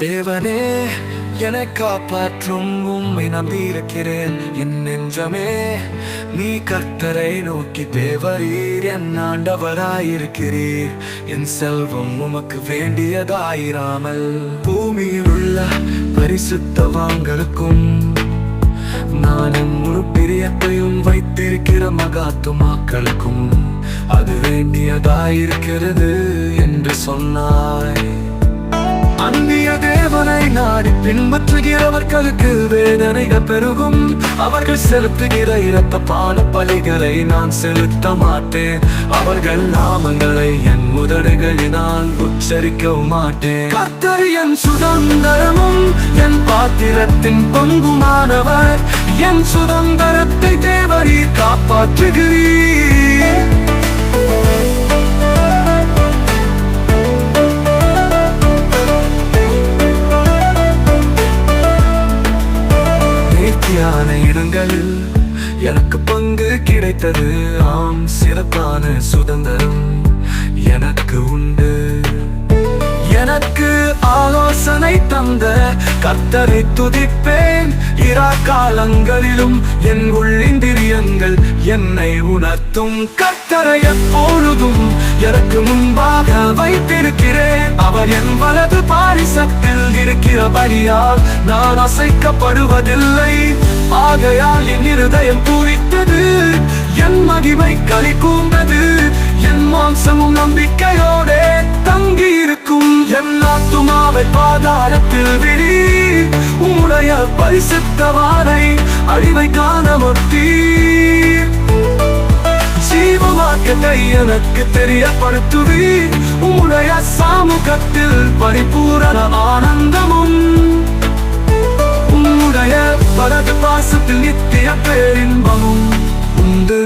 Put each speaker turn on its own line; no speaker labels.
தேவனே என்னை காப்பாற்றும் உம்மை நம்பியிருக்கிறேன். என் நெஞ்சமே நீ கர்த்தரை நோக்கி தேவரீர் என் ஆண்டவராயிருக்கிறீர். என் செல்வம் உமக்கு வேண்டியதாயிராமல் பூமியில் உள்ள பரிசுத்தவான்களுக்கும் நான் என் முழு பிரியத்தையும் வைத்திருக்கிற மகாத்துமாக்களுக்கும் அது வேண்டியதாயிருக்கிறது என்று சொன்னாய். அந்நிய தேவனை நாடி பின்பற்றுகிறவர்களுக்கு வேதனைகள் பெருகும். அவர்கள் செலுத்துகிற இரத்தப்பான பலிகளை நான் செலுத்த மாட்டேன். அவர்கள் நாமங்களை என் உதடுகளினால் உச்சரிக்கவும் மாட்டேன். கர்த்தர் என் சுதந்திரமும் என் பாத்திரத்தின் பங்குமானவர். என் சுதந்திரத்தை தேவரீர் காப்பாற்றுகிறீர். இடங்களில் எனக்கு பங்கு கிடைத்தது. ஆம், சிறப்பான சுதந்திரம் எனக்கு உண்டு. எனக்கு ஆலோசனை தந்த கர்த்தரை துதிப்பேன். காலங்களிலும் என் உள்ளிந்திரியங்கள் என்னை உணர்த்தும். கர்த்தரை எப்பொழுதும் எனக்கு முன்பாக வைத்திருக்கிறேன். அவர் என் வலது பாரிசத்தில் இருக்கிறபடியால் நான் அசைக்கப்படுவதில்லை. ஆகையால் என் இருதயம் பூரித்தது, என் மகிமை களி கூர்ந்தது. என் மாம்சமும் நம்பிக்கையோடே தங்கி இருக்கும். என் ஆத்துமாவை பாதாளத்தில் விடி. உம்முடைய பரிசுத்தவானை அழிவை காண முட்டீர். ஜீவவாக்கத்தை எனக்கு தெரியப்படுத்துவீர். உம்முடைய சமூகத்தில் பரிபூரண ஆனந்தமும் உம்முடைய வலது பாசத்தில் நித்திய பேரின்பமும் உண்டு.